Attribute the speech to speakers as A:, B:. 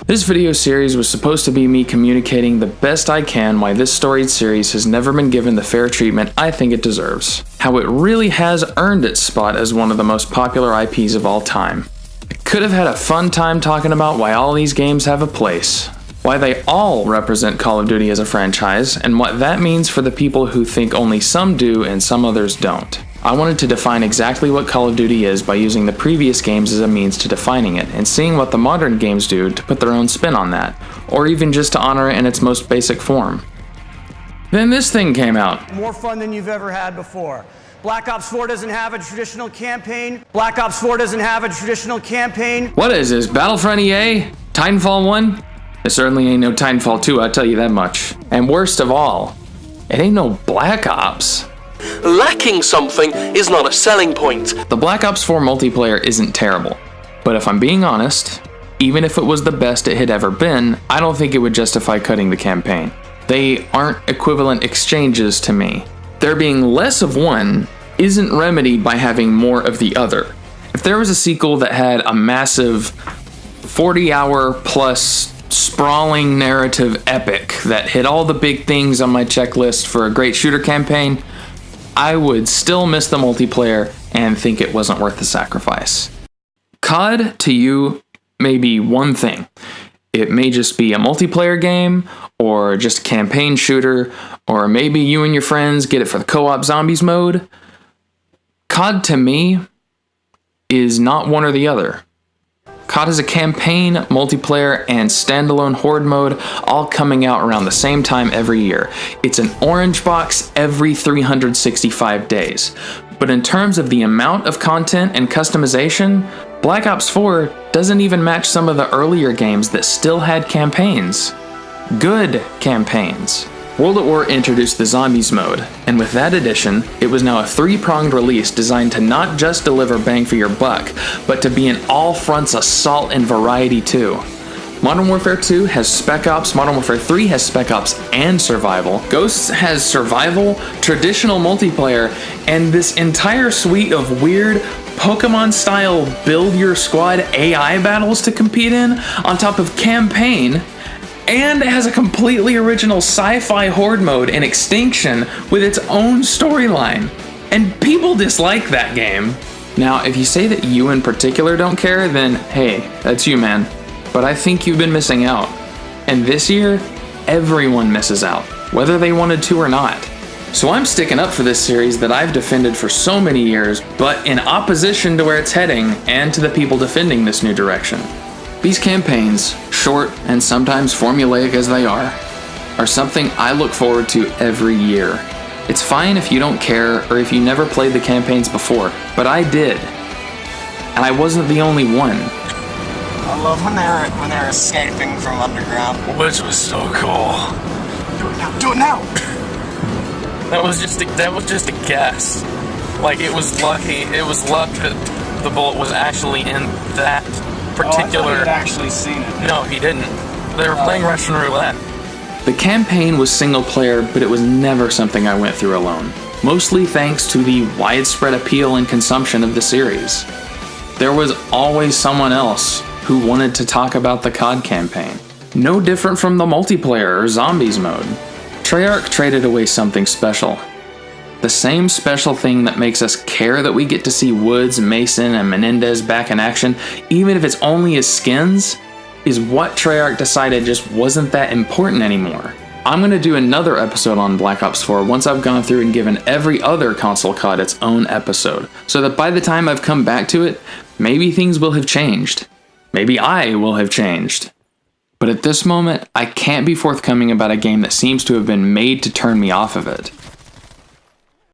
A: This video series was supposed to be me communicating the best I can why this storied series has never been given the fair treatment I think it deserves. How it really has earned its spot as one of the most popular IPs of all time. I could have had a fun time talking about why all these games have a place, why they all represent Call of Duty as a franchise, and what that means for the people who think only some do and some others don't. I wanted to define exactly what Call of Duty is by using the previous games as a means to defining it, and seeing what the modern games do to put their own spin on that, or even just to honor it in its most basic form. Then this thing came out.
B: More fun than you've ever had before. Black Ops 4 doesn't have a traditional campaign. Black Ops 4 doesn't have a traditional campaign.
A: What is this, Battlefront EA? Titanfall 1? It certainly ain't no Titanfall 2, I'll tell you that much. And worst of all, it ain't no Black Ops.
C: Lacking something is not a selling point.
A: The Black Ops 4 multiplayer isn't terrible, but if I'm being honest, even if it was the best it had ever been, I don't think it would justify cutting the campaign. They aren't equivalent exchanges to me. There being less of one isn't remedied by having more of the other. If there was a sequel that had a massive 40-hour plus sprawling narrative epic that hit all the big things on my checklist for a great shooter campaign, I would still miss the multiplayer and think it wasn't worth the sacrifice. COD to you may be one thing. It may just be a multiplayer game, or just a campaign shooter, or maybe you and your friends get it for the co-op zombies mode. COD to me is not one or the other. COD is a campaign, multiplayer, and standalone horde mode, all coming out around the same time every year. It's an orange box every 365 days. But in terms of the amount of content and customization, Black Ops 4 doesn't even match some of the earlier games that still had campaigns. Good campaigns. World at War introduced the Zombies mode, and with that addition, it was now a three-pronged release designed to not just deliver bang for your buck, but to be an all-fronts assault and variety too. Modern Warfare 2 has Spec Ops, Modern Warfare 3 has Spec Ops and Survival, Ghosts has Survival, traditional multiplayer, and this entire suite of weird Pokemon-style build-your-squad AI battles to compete in, on top of campaign, and it has a completely original sci-fi horde mode in Extinction with its own storyline. And people dislike that game. Now, if you say that you in particular don't care, then hey, that's you, man. But I think you've been missing out. And this year, everyone misses out, whether they wanted to or not. So I'm sticking up for this series that I've defended for so many years, but in opposition to where it's heading and to the people defending this new direction. These campaigns, short and sometimes formulaic as they are something I look forward to every year. It's fine if you don't care or if you never played the campaigns before, but I did. And I wasn't the only one.
D: I love when they're escaping from underground.
C: Which was so cool.
D: Do it now, do it now!
C: That was just a guess. Like, it was luck that the bullet was actually in that particular...
D: I thought he had actually seen it.
C: No, he didn't. They were playing Russian roulette.
A: The campaign was single player, but it was never something I went through alone. Mostly thanks to the widespread appeal and consumption of the series. There was always someone else who wanted to talk about the COD campaign. No different from the multiplayer or zombies mode. Treyarch traded away something special. The same special thing that makes us care that we get to see Woods, Mason, and Menendez back in action, even if it's only as skins, is what Treyarch decided just wasn't that important anymore. I'm going to do another episode on Black Ops 4 once I've gone through and given every other console COD its own episode, so that by the time I've come back to it, maybe things will have changed. Maybe I will have changed. But at this moment, I can't be forthcoming about a game that seems to have been made to turn me off of it.